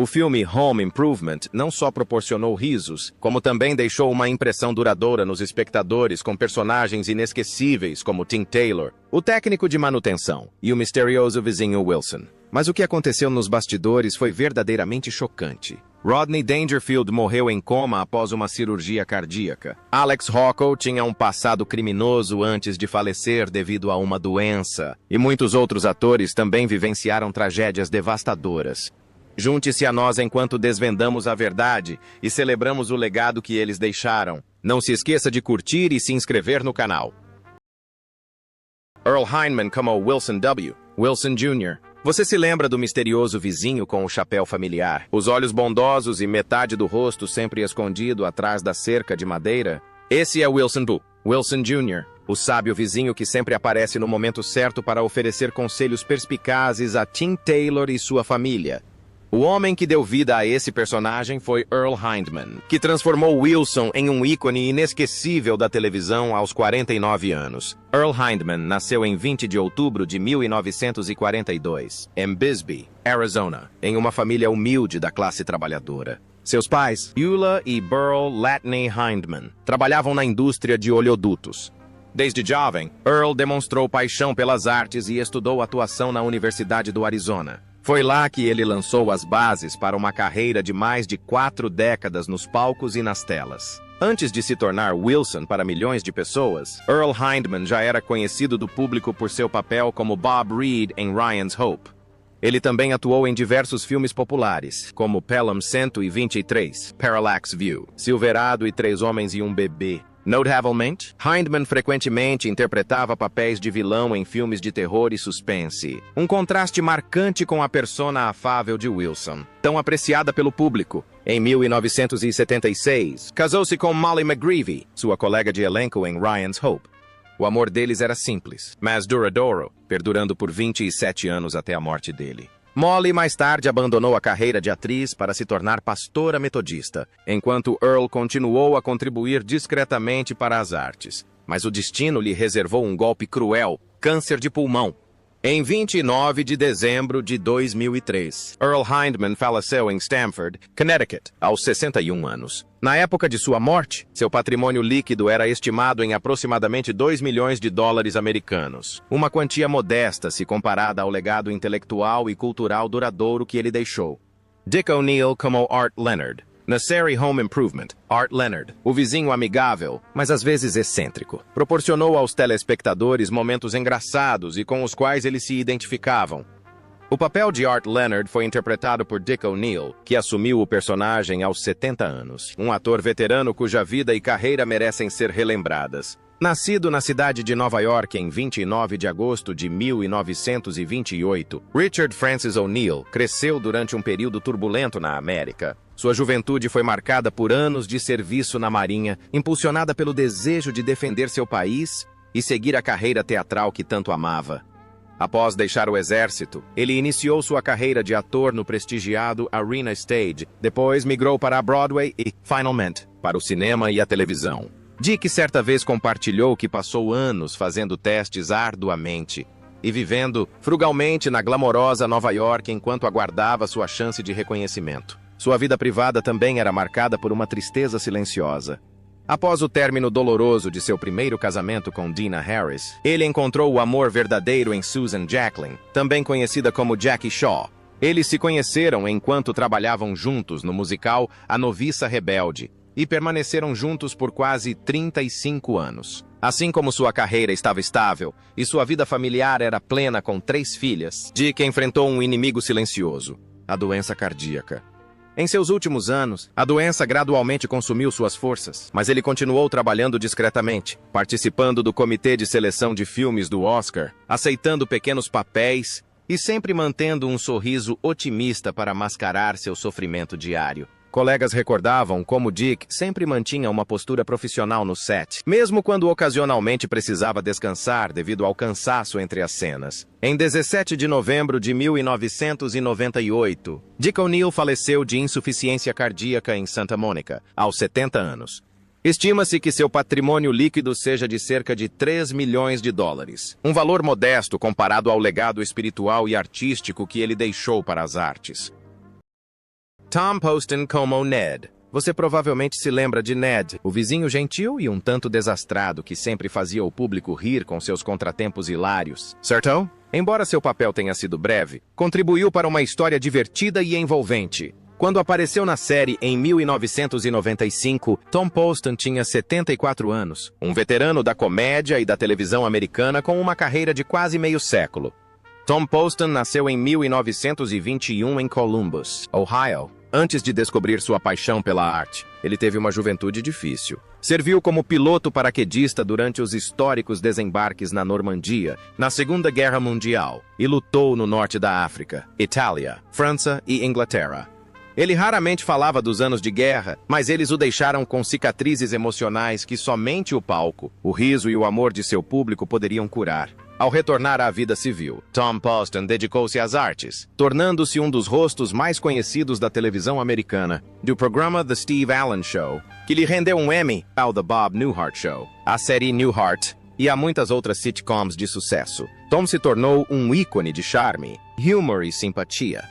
O filme Home Improvement não só proporcionou risos, como também deixou uma impressão duradoura nos espectadores com personagens inesquecíveis como Tim Taylor, o técnico de manutenção, e o misterioso vizinho Wilson. Mas o que aconteceu nos bastidores foi verdadeiramente chocante. Rodney Dangerfield morreu em coma após uma cirurgia cardíaca. Alex Rocco tinha um passado criminoso antes de falecer devido a uma doença. E muitos outros atores também vivenciaram tragédias devastadoras. Junte-se a nós enquanto desvendamos a verdade e celebramos o legado que eles deixaram. Não se esqueça de curtir e se inscrever no canal. Earl Hindman como Wilson W. Wilson Jr. Você se lembra do misterioso vizinho com o chapéu familiar? Os olhos bondosos e metade do rosto sempre escondido atrás da cerca de madeira? Esse é Wilson B. Wilson Jr., o sábio vizinho que sempre aparece no momento certo para oferecer conselhos perspicazes a Tim Taylor e sua família. O homem que deu vida a esse personagem foi Earl Hindman, que transformou Wilson em um ícone inesquecível da televisão aos 49 anos. Earl Hindman nasceu em 20 de outubro de 1942, em Bisbee, Arizona, em uma família humilde da classe trabalhadora. Seus pais, Eula e Burl Latney Hindman, trabalhavam na indústria de oleodutos. Desde jovem, Earl demonstrou paixão pelas artes e estudou atuação na Universidade do Arizona. Foi lá que ele lançou as bases para uma carreira de mais de 4 décadas nos palcos e nas telas. Antes de se tornar Wilson para milhões de pessoas, Earl Hindman já era conhecido do público por seu papel como Bob Reed em Ryan's Hope. Ele também atuou em diversos filmes populares, como Pelham 123, Parallax View, Silverado e 3 Homens e um Bebê. Notavelmente, Hindman frequentemente interpretava papéis de vilão em filmes de terror e suspense. Um contraste marcante com a persona afável de Wilson, tão apreciada pelo público. Em 1976, casou-se com Molly McGreevy, sua colega de elenco em Ryan's Hope. O amor deles era simples, mas duradouro, perdurando por 27 anos até a morte dele. Molly mais tarde abandonou a carreira de atriz para se tornar pastora metodista, enquanto Earl continuou a contribuir discretamente para as artes. Mas o destino lhe reservou um golpe cruel, câncer de pulmão. Em 29 de dezembro de 2003, Earl Hindman faleceu em Stamford, Connecticut, aos 61 anos. Na época de sua morte, seu patrimônio líquido era estimado em aproximadamente 2 milhões de dólares americanos. Uma quantia modesta se comparada ao legado intelectual e cultural duradouro que ele deixou. Dick O'Neill como Art Leonard. Na série Home Improvement, Art Leonard, o vizinho amigável, mas às vezes excêntrico, proporcionou aos telespectadores momentos engraçados e com os quais eles se identificavam. O papel de Art Leonard foi interpretado por Dick O'Neill, que assumiu o personagem aos 70 anos, um ator veterano cuja vida e carreira merecem ser relembradas. Nascido na cidade de Nova York em 29 de agosto de 1928, Richard Francis O'Neill cresceu durante um período turbulento na América. Sua juventude foi marcada por anos de serviço na Marinha, impulsionada pelo desejo de defender seu país e seguir a carreira teatral que tanto amava. Após deixar o exército, ele iniciou sua carreira de ator no prestigiado Arena Stage, depois migrou para a Broadway e, finalmente, para o cinema e a televisão. Dick certa vez compartilhou que passou anos fazendo testes arduamente e vivendo frugalmente na glamourosa Nova York enquanto aguardava sua chance de reconhecimento. Sua vida privada também era marcada por uma tristeza silenciosa. Após o término doloroso de seu primeiro casamento com Dina Harris, ele encontrou o amor verdadeiro em Susan Jacklin, também conhecida como Jackie Shaw. Eles se conheceram enquanto trabalhavam juntos no musical A Noviça Rebelde e permaneceram juntos por quase 35 anos. Assim como sua carreira estava estável e sua vida familiar era plena com 3 filhas, Dick enfrentou um inimigo silencioso, a doença cardíaca. Em seus últimos anos, a doença gradualmente consumiu suas forças, mas ele continuou trabalhando discretamente, participando do comitê de seleção de filmes do Oscar, aceitando pequenos papéis e sempre mantendo um sorriso otimista para mascarar seu sofrimento diário. Colegas recordavam como Dick sempre mantinha uma postura profissional no set, mesmo quando ocasionalmente precisava descansar devido ao cansaço entre as cenas. Em 17 de novembro de 1998, Dick O'Neill faleceu de insuficiência cardíaca em Santa Mônica, aos 70 anos. Estima-se que seu patrimônio líquido seja de cerca de 3 milhões de dólares, um valor modesto comparado ao legado espiritual e artístico que ele deixou para as artes. Tom Poston como Ned. Você provavelmente se lembra de Ned, o vizinho gentil e um tanto desastrado que sempre fazia o público rir com seus contratempos hilários, certo? Embora seu papel tenha sido breve, contribuiu para uma história divertida e envolvente. Quando apareceu na série em 1995, Tom Poston tinha 74 anos, um veterano da comédia e da televisão americana com uma carreira de quase meio século. Tom Poston nasceu em 1921 em Columbus, Ohio. Antes de descobrir sua paixão pela arte, ele teve uma juventude difícil. Serviu como piloto paraquedista durante os históricos desembarques na Normandia, na Segunda Guerra Mundial, e lutou no norte da África, Itália, França e Inglaterra. Ele raramente falava dos anos de guerra, mas eles o deixaram com cicatrizes emocionais que somente o palco, o riso e o amor de seu público poderiam curar. Ao retornar à vida civil, Tom Poston dedicou-se às artes, tornando-se um dos rostos mais conhecidos da televisão americana, do programa The Steve Allen Show, que lhe rendeu um Emmy ao The Bob Newhart Show, a série Newhart e a muitas outras sitcoms de sucesso. Tom se tornou um ícone de charme, humor e simpatia.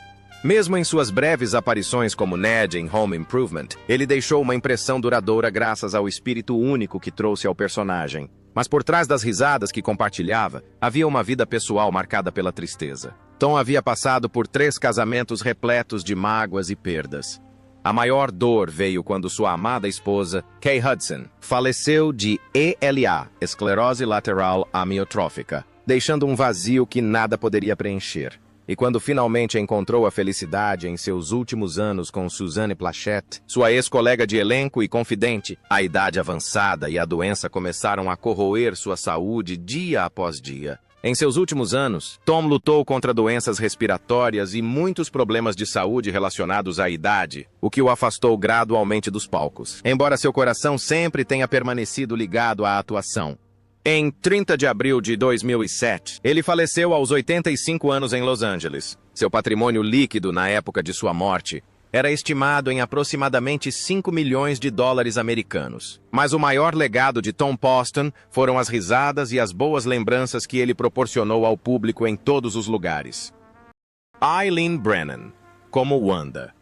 Mesmo em suas breves aparições como Ned em Home Improvement, ele deixou uma impressão duradoura graças ao espírito único que trouxe ao personagem. Mas por trás das risadas que compartilhava, havia uma vida pessoal marcada pela tristeza. Tom havia passado por 3 casamentos repletos de mágoas e perdas. A maior dor veio quando sua amada esposa, Kay Hudson, faleceu de ELA, esclerose lateral amiotrófica, deixando um vazio que nada poderia preencher. E quando finalmente encontrou a felicidade em seus últimos anos com Suzanne Plachette, sua ex-colega de elenco e confidente, a idade avançada e a doença começaram a corroer sua saúde dia após dia. Em seus últimos anos, Tom lutou contra doenças respiratórias e muitos problemas de saúde relacionados à idade, o que o afastou gradualmente dos palcos, embora seu coração sempre tenha permanecido ligado à atuação. Em 30 de abril de 2007, ele faleceu aos 85 anos em Los Angeles. Seu patrimônio líquido na época de sua morte era estimado em aproximadamente 5 milhões de dólares americanos. Mas o maior legado de Tom Poston foram as risadas e as boas lembranças que ele proporcionou ao público em todos os lugares. Eileen Brennan, como Wanda.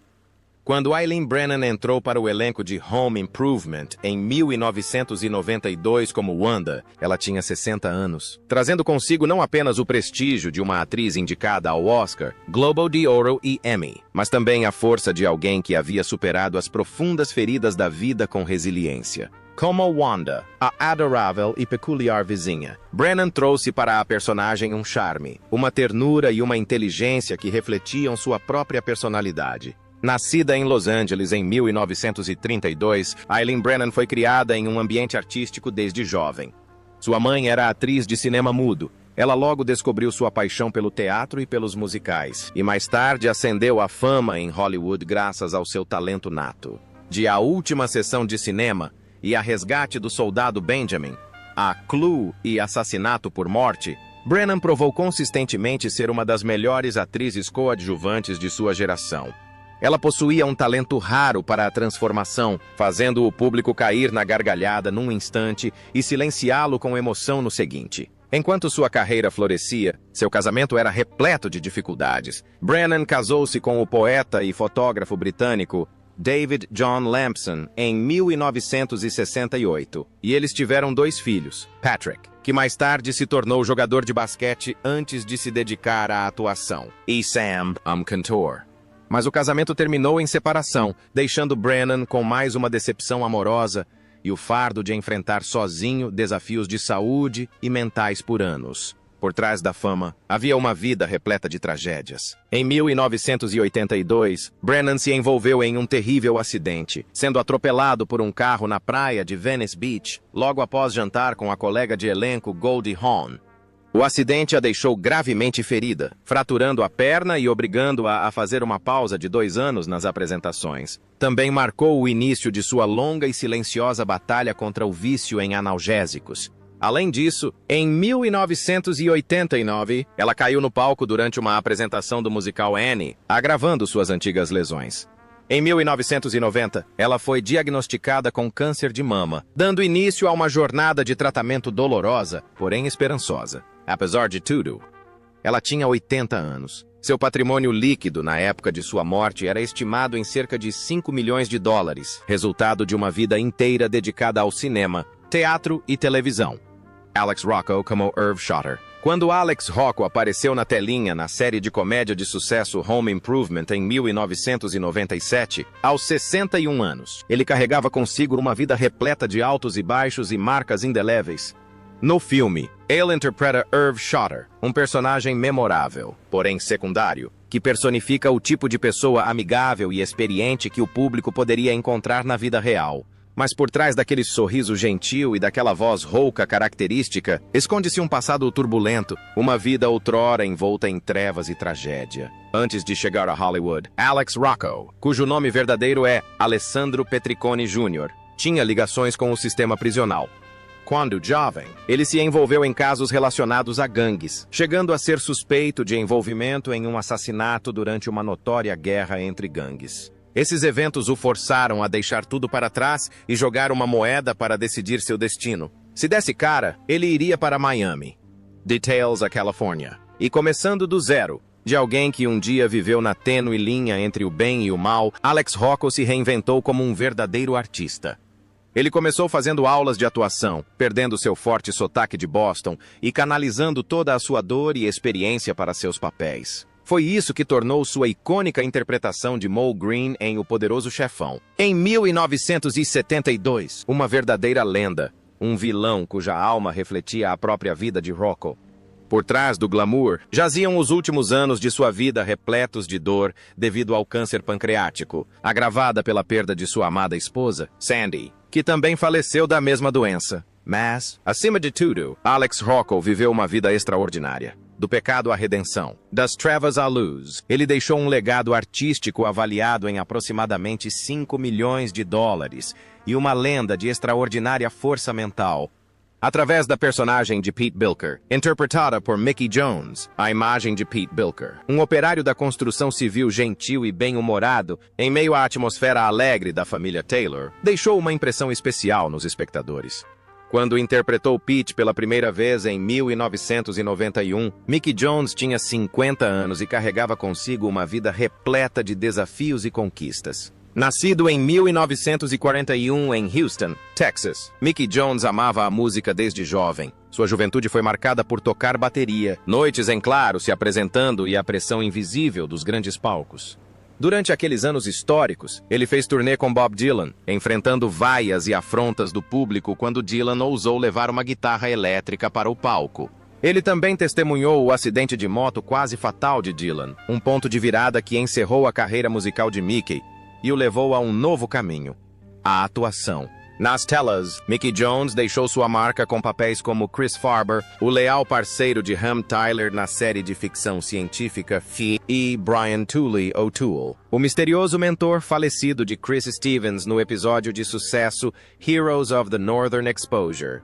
Quando Eileen Brennan entrou para o elenco de Home Improvement em 1992 como Wanda, ela tinha 60 anos, trazendo consigo não apenas o prestígio de uma atriz indicada ao Oscar, Globo de Ouro e Emmy, mas também a força de alguém que havia superado as profundas feridas da vida com resiliência. Como Wanda, a adorável e peculiar vizinha, Brennan trouxe para a personagem um charme, uma ternura e uma inteligência que refletiam sua própria personalidade. Nascida em Los Angeles em 1932, Eileen Brennan foi criada em um ambiente artístico desde jovem. Sua mãe era atriz de cinema mudo. Ela logo descobriu sua paixão pelo teatro e pelos musicais, e mais tarde ascendeu à fama em Hollywood graças ao seu talento nato. De A Última Sessão de Cinema e A Resgate do Soldado Benjamin, a Clue e Assassinato por Morte, Brennan provou consistentemente ser uma das melhores atrizes coadjuvantes de sua geração. Ela possuía um talento raro para a transformação, fazendo o público cair na gargalhada num instante e silenciá-lo com emoção no seguinte. Enquanto sua carreira florescia, seu casamento era repleto de dificuldades. Brennan casou-se com o poeta e fotógrafo britânico David John Lampson em 1968, e eles tiveram 2 filhos, Patrick, que mais tarde se tornou jogador de basquete antes de se dedicar à atuação, e Sam Cantor. Mas o casamento terminou em separação, deixando Brennan com mais uma decepção amorosa e o fardo de enfrentar sozinho desafios de saúde e mentais por anos. Por trás da fama, havia uma vida repleta de tragédias. Em 1982, Brennan se envolveu em um terrível acidente, sendo atropelado por um carro na praia de Venice Beach, logo após jantar com a colega de elenco Goldie Hawn. O acidente a deixou gravemente ferida, fraturando a perna e obrigando-a a fazer uma pausa de 2 anos nas apresentações. Também marcou o início de sua longa e silenciosa batalha contra o vício em analgésicos. Além disso, em 1989, ela caiu no palco durante uma apresentação do musical Annie, agravando suas antigas lesões. Em 1990, ela foi diagnosticada com câncer de mama, dando início a uma jornada de tratamento dolorosa, porém esperançosa. Apesar de tudo, ela tinha 80 anos. Seu patrimônio líquido na época de sua morte era estimado em cerca de 5 milhões de dólares, resultado de uma vida inteira dedicada ao cinema, teatro e televisão. Alex Rocco como Irv Schotter. Quando Alex Rocco apareceu na telinha na série de comédia de sucesso Home Improvement em 1997, aos 61 anos, ele carregava consigo uma vida repleta de altos e baixos e marcas indeléveis. No filme, ele interpreta Irv Schotter, um personagem memorável, porém secundário, que personifica o tipo de pessoa amigável e experiente que o público poderia encontrar na vida real. Mas por trás daquele sorriso gentil e daquela voz rouca característica, esconde-se um passado turbulento, uma vida outrora envolta em trevas e tragédia. Antes de chegar a Hollywood, Alex Rocco, cujo nome verdadeiro é Alessandro Petricone Jr., tinha ligações com o sistema prisional. Quando jovem, ele se envolveu em casos relacionados a gangues, chegando a ser suspeito de envolvimento em um assassinato durante uma notória guerra entre gangues. Esses eventos o forçaram a deixar tudo para trás e jogar uma moeda para decidir seu destino. Se desse cara, ele iria para Miami. Details a Califórnia. E começando do zero, de alguém que um dia viveu na tênue linha entre o bem e o mal, Alex Rocco se reinventou como um verdadeiro artista. Ele começou fazendo aulas de atuação, perdendo seu forte sotaque de Boston e canalizando toda a sua dor e experiência para seus papéis. Foi isso que tornou sua icônica interpretação de Moe Greene em O Poderoso Chefão. Em 1972, uma verdadeira lenda, um vilão cuja alma refletia a própria vida de Rocco. Por trás do glamour, jaziam os últimos anos de sua vida repletos de dor devido ao câncer pancreático, agravada pela perda de sua amada esposa, Sandy, que também faleceu da mesma doença. Mas, acima de tudo, Alex Rocco viveu uma vida extraordinária. Do pecado à redenção, das trevas à luz, ele deixou um legado artístico avaliado em aproximadamente 5 milhões de dólares e uma lenda de extraordinária força mental. Através da personagem de Pete Bilker, interpretada por Mickey Jones, a imagem de Pete Bilker, um operário da construção civil gentil e bem-humorado, em meio à atmosfera alegre da família Taylor, deixou uma impressão especial nos espectadores. Quando interpretou Pete pela primeira vez em 1991, Mickey Jones tinha 50 anos e carregava consigo uma vida repleta de desafios e conquistas. Nascido em 1941 em Houston, Texas, Mickey Jones amava a música desde jovem. Sua juventude foi marcada por tocar bateria, noites em claro se apresentando e a pressão invisível dos grandes palcos. Durante aqueles anos históricos, ele fez turnê com Bob Dylan, enfrentando vaias e afrontas do público quando Dylan ousou levar uma guitarra elétrica para o palco. Ele também testemunhou o acidente de moto quase fatal de Dylan, um ponto de virada que encerrou a carreira musical de Mickey e o levou a um novo caminho: a atuação. Nas telas, Mickey Jones deixou sua marca com papéis como Chris Farber, o leal parceiro de Ham Tyler na série de ficção científica Phi, e Brian Tooley O'Toole, o misterioso mentor falecido de Chris Stevens no episódio de sucesso Heroes of the Northern Exposure.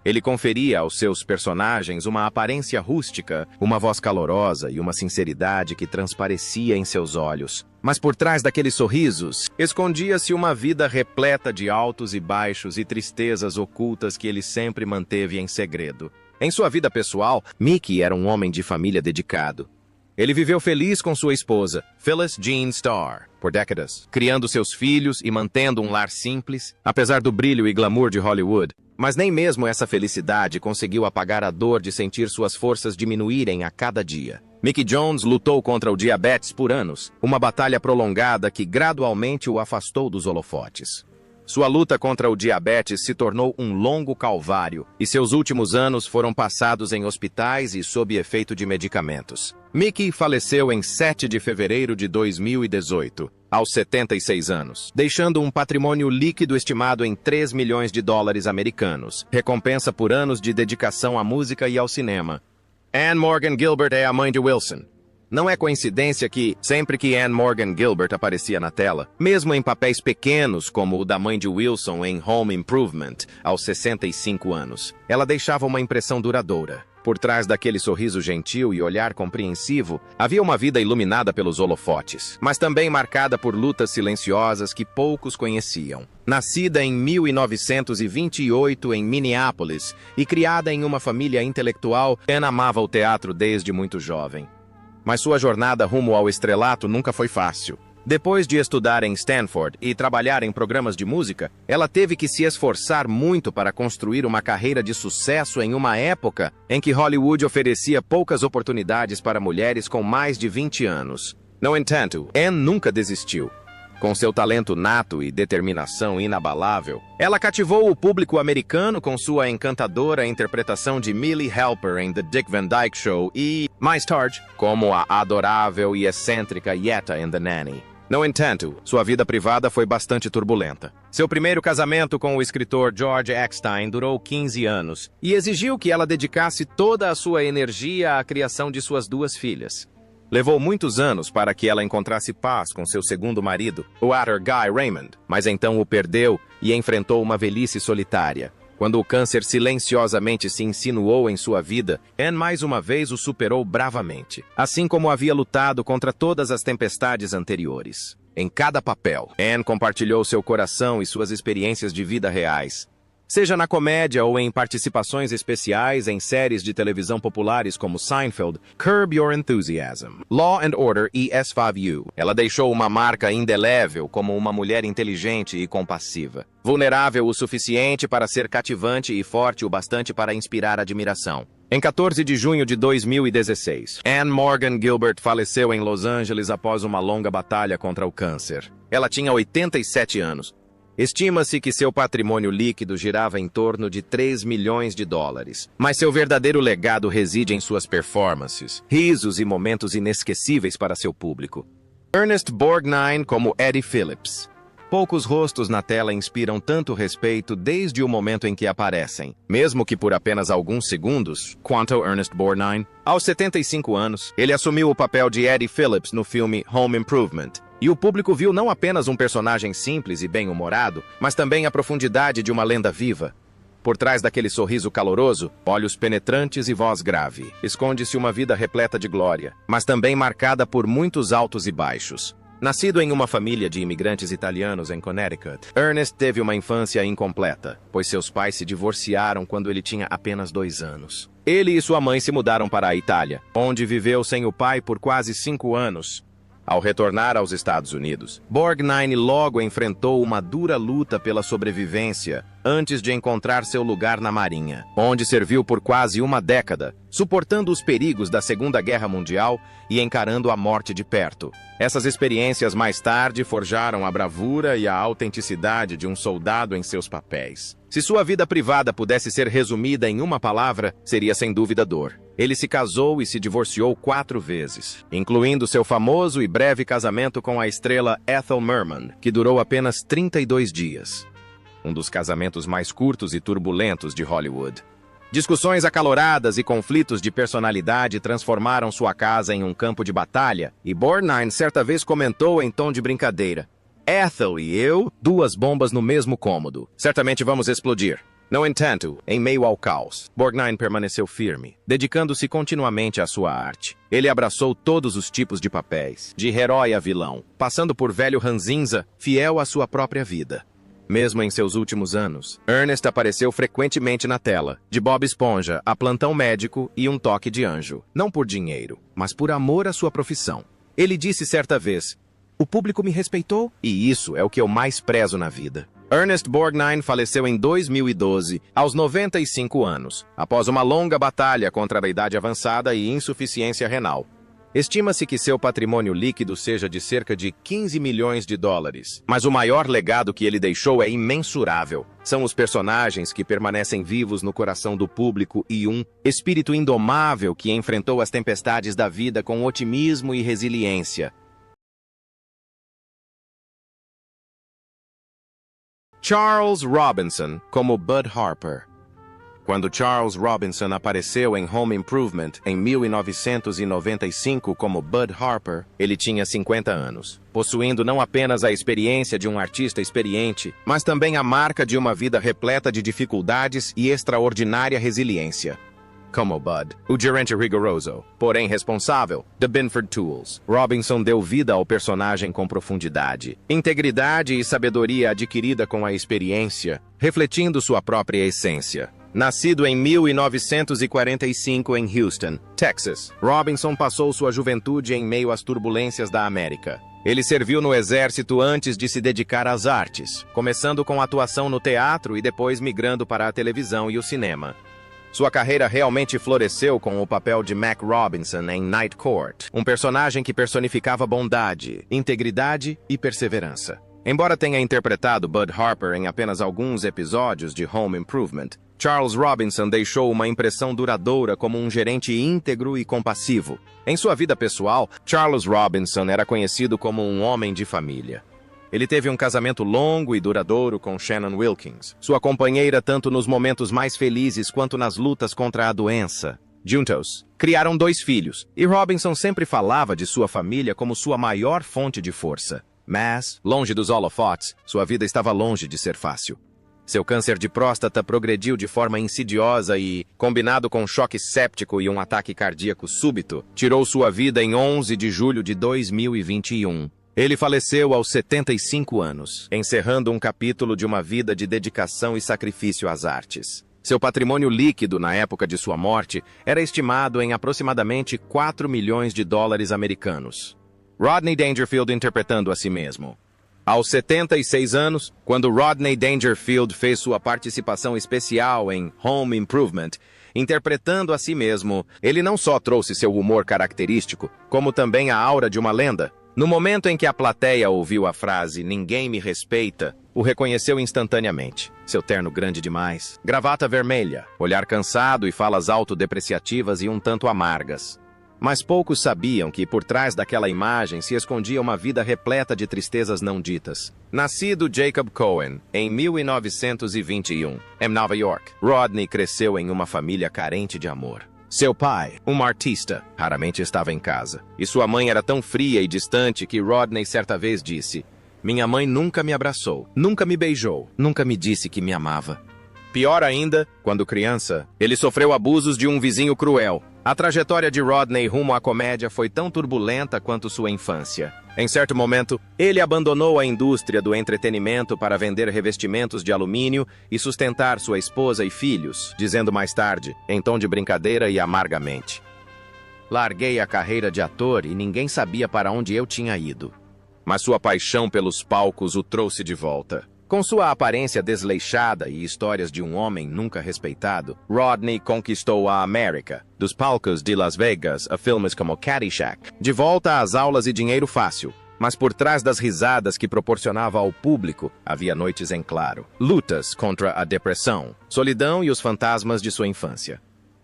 Ele conferia aos seus personagens uma aparência rústica, uma voz calorosa e uma sinceridade que transparecia em seus olhos. Mas por trás daqueles sorrisos, escondia-se uma vida repleta de altos e baixos e tristezas ocultas que ele sempre manteve em segredo. Em sua vida pessoal, Mickey era um homem de família dedicado. Ele viveu feliz com sua esposa, Phyllis Jean Starr, por décadas, criando seus filhos e mantendo um lar simples, apesar do brilho e glamour de Hollywood. Mas nem mesmo essa felicidade conseguiu apagar a dor de sentir suas forças diminuírem a cada dia. Mickey Jones lutou contra o diabetes por anos, uma batalha prolongada que gradualmente o afastou dos holofotes. Sua luta contra o diabetes se tornou um longo calvário e seus últimos anos foram passados em hospitais e sob efeito de medicamentos. Mickey faleceu em 7 de fevereiro de 2018, aos 76 anos, deixando um patrimônio líquido estimado em 3 milhões de dólares americanos, recompensa por anos de dedicação à música e ao cinema. Anne Morgan Gilbert é a mãe de Wilson. Não é coincidência que, sempre que Anne Morgan Gilbert aparecia na tela, mesmo em papéis pequenos como o da mãe de Wilson em Home Improvement, aos 65 anos, ela deixava uma impressão duradoura. Por trás daquele sorriso gentil e olhar compreensivo, havia uma vida iluminada pelos holofotes, mas também marcada por lutas silenciosas que poucos conheciam. Nascida em 1928 em Minneapolis e criada em uma família intelectual, Anne amava o teatro desde muito jovem. Mas sua jornada rumo ao estrelato nunca foi fácil. Depois de estudar em Stanford e trabalhar em programas de música, ela teve que se esforçar muito para construir uma carreira de sucesso em uma época em que Hollywood oferecia poucas oportunidades para mulheres com mais de 20 anos. No entanto, Anne nunca desistiu. Com seu talento nato e determinação inabalável, ela cativou o público americano com sua encantadora interpretação de Millie Helper em The Dick Van Dyke Show e, mais tarde, como a adorável e excêntrica Yetta em The Nanny. No entanto, sua vida privada foi bastante turbulenta. Seu primeiro casamento com o escritor George Eckstein durou 15 anos e exigiu que ela dedicasse toda a sua energia à criação de suas duas filhas. Levou muitos anos para que ela encontrasse paz com seu segundo marido, o ator Guy Raymond, mas então o perdeu e enfrentou uma velhice solitária. Quando o câncer silenciosamente se insinuou em sua vida, Anne mais uma vez o superou bravamente, assim como havia lutado contra todas as tempestades anteriores. Em cada papel, Anne compartilhou seu coração e suas experiências de vida reais. Seja na comédia ou em participações especiais em séries de televisão populares como Seinfeld, Curb Your Enthusiasm, Law and Order e S5U, ela deixou uma marca indelével como uma mulher inteligente e compassiva, vulnerável o suficiente para ser cativante e forte o bastante para inspirar admiração. Em 14 de junho de 2016, Anne Morgan Gilbert faleceu em Los Angeles após uma longa batalha contra o câncer. Ela tinha 87 anos. Estima-se que seu patrimônio líquido girava em torno de 3 milhões de dólares, mas seu verdadeiro legado reside em suas performances, risos e momentos inesquecíveis para seu público. Ernest Borgnine como Eddie Phillips. Poucos rostos na tela inspiram tanto respeito desde o momento em que aparecem, mesmo que por apenas alguns segundos, quanto Ernest Borgnine. Aos 75 anos, ele assumiu o papel de Eddie Phillips no filme Home Improvement, e o público viu não apenas um personagem simples e bem-humorado, mas também a profundidade de uma lenda viva. Por trás daquele sorriso caloroso, olhos penetrantes e voz grave, esconde-se uma vida repleta de glória, mas também marcada por muitos altos e baixos. Nascido em uma família de imigrantes italianos em Connecticut, Ernest teve uma infância incompleta, pois seus pais se divorciaram quando ele tinha apenas 2 anos. Ele e sua mãe se mudaram para a Itália, onde viveu sem o pai por quase 5 anos. Ao retornar aos Estados Unidos, Borgnine logo enfrentou uma dura luta pela sobrevivência antes de encontrar seu lugar na Marinha, onde serviu por quase uma década, suportando os perigos da Segunda Guerra Mundial e encarando a morte de perto. Essas experiências mais tarde forjaram a bravura e a autenticidade de um soldado em seus papéis. Se sua vida privada pudesse ser resumida em uma palavra, seria sem dúvida dor. Ele se casou e se divorciou 4 vezes, incluindo seu famoso e breve casamento com a estrela Ethel Merman, que durou apenas 32 dias. Um dos casamentos mais curtos e turbulentos de Hollywood. Discussões acaloradas e conflitos de personalidade transformaram sua casa em um campo de batalha, e Borgnine certa vez comentou em tom de brincadeira: "Ethel e eu, 2 bombas no mesmo cômodo. Certamente vamos explodir." No entanto, em meio ao caos, Borgnine permaneceu firme, dedicando-se continuamente à sua arte. Ele abraçou todos os tipos de papéis, de herói a vilão, passando por velho ranzinza, fiel à sua própria vida. Mesmo em seus últimos anos, Ernest apareceu frequentemente na tela, de Bob Esponja a Plantão Médico e Um Toque de Anjo, não por dinheiro, mas por amor à sua profissão. Ele disse certa vez: "O público me respeitou, e isso é o que eu mais prezo na vida." Ernest Borgnine faleceu em 2012, aos 95 anos, após uma longa batalha contra a idade avançada e insuficiência renal. Estima-se que seu patrimônio líquido seja de cerca de 15 milhões de dólares, mas o maior legado que ele deixou é imensurável. São os personagens que permanecem vivos no coração do público e um espírito indomável que enfrentou as tempestades da vida com otimismo e resiliência. Charles Robinson como Bud Harper. Quando Charles Robinson apareceu em Home Improvement em 1995 como Bud Harper, ele tinha 50 anos, possuindo não apenas a experiência de um artista experiente, mas também a marca de uma vida repleta de dificuldades e extraordinária resiliência. Como Bud, o gerente rigoroso, porém responsável, de Binford Tools, Robinson deu vida ao personagem com profundidade, integridade e sabedoria adquirida com a experiência, refletindo sua própria essência. Nascido em 1945 em Houston, Texas, Robinson passou sua juventude em meio às turbulências da América. Ele serviu no exército antes de se dedicar às artes, começando com atuação no teatro e depois migrando para a televisão e o cinema. Sua carreira realmente floresceu com o papel de Mac Robinson em Night Court, um personagem que personificava bondade, integridade e perseverança. Embora tenha interpretado Bud Harper em apenas alguns episódios de Home Improvement, Charles Robinson deixou uma impressão duradoura como um gerente íntegro e compassivo. Em sua vida pessoal, Charles Robinson era conhecido como um homem de família. Ele teve um casamento longo e duradouro com Shannon Wilkins, sua companheira tanto nos momentos mais felizes quanto nas lutas contra a doença. Juntos, criaram 2 filhos, e Robinson sempre falava de sua família como sua maior fonte de força. Mas, longe dos holofotes, sua vida estava longe de ser fácil. Seu câncer de próstata progrediu de forma insidiosa e, combinado com um choque séptico e um ataque cardíaco súbito, tirou sua vida em 11 de julho de 2021. Ele faleceu aos 75 anos, encerrando um capítulo de uma vida de dedicação e sacrifício às artes. Seu patrimônio líquido na época de sua morte era estimado em aproximadamente 4 milhões de dólares americanos. Rodney Dangerfield interpretando a si mesmo. Aos 76 anos, quando Rodney Dangerfield fez sua participação especial em Home Improvement, interpretando a si mesmo, ele não só trouxe seu humor característico, como também a aura de uma lenda. No momento em que a plateia ouviu a frase "Ninguém me respeita", o reconheceu instantaneamente. Seu terno grande demais, gravata vermelha, olhar cansado e falas autodepreciativas e um tanto amargas. Mas poucos sabiam que por trás daquela imagem se escondia uma vida repleta de tristezas não ditas. Nascido Jacob Cohen em 1921, em Nova York, Rodney cresceu em uma família carente de amor. Seu pai, um artista, raramente estava em casa, e sua mãe era tão fria e distante que Rodney certa vez disse: "Minha mãe nunca me abraçou, nunca me beijou, nunca me disse que me amava." Pior ainda, quando criança, ele sofreu abusos de um vizinho cruel. A trajetória de Rodney rumo à comédia foi tão turbulenta quanto sua infância. Em certo momento, ele abandonou a indústria do entretenimento para vender revestimentos de alumínio e sustentar sua esposa e filhos, dizendo mais tarde, em tom de brincadeira e amargamente: "Larguei a carreira de ator e ninguém sabia para onde eu tinha ido." Mas sua paixão pelos palcos o trouxe de volta. Com sua aparência desleixada e histórias de um homem nunca respeitado, Rodney conquistou a América, dos palcos de Las Vegas a filmes como Caddyshack, de volta às aulas e dinheiro fácil. Mas por trás das risadas que proporcionava ao público, havia noites em claro, lutas contra a depressão, solidão e os fantasmas de sua infância.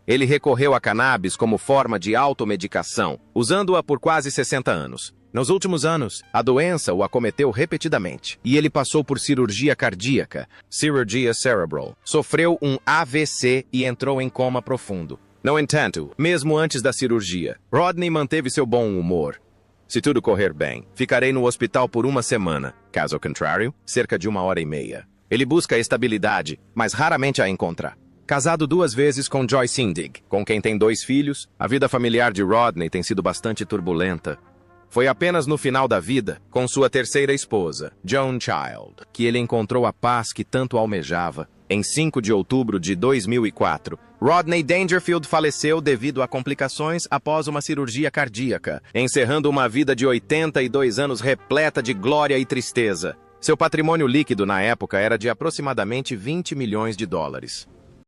Ele recorreu a cannabis como forma de automedicação, usando-a por quase 60 anos. Nos últimos anos, a doença o acometeu repetidamente, e ele passou por cirurgia cardíaca, cirurgia cerebral, sofreu um AVC e entrou em coma profundo. No entanto, mesmo antes da cirurgia, Rodney manteve seu bom humor. "Se tudo correr bem, ficarei no hospital por 1 semana. Caso contrário, cerca de 1h30. Ele busca a estabilidade, mas raramente a encontra. Casado 2 vezes com Joy Sindig, com quem tem 2 filhos, a vida familiar de Rodney tem sido bastante turbulenta. Foi apenas no final da vida, com sua terceira esposa, Joan Child, que ele encontrou a paz que tanto almejava. Em 5 de outubro de 2004, Rodney Dangerfield faleceu devido a complicações após uma cirurgia cardíaca, encerrando uma vida de 82 anos repleta de glória e tristeza. Seu patrimônio líquido na época era de aproximadamente 20 milhões de dólares.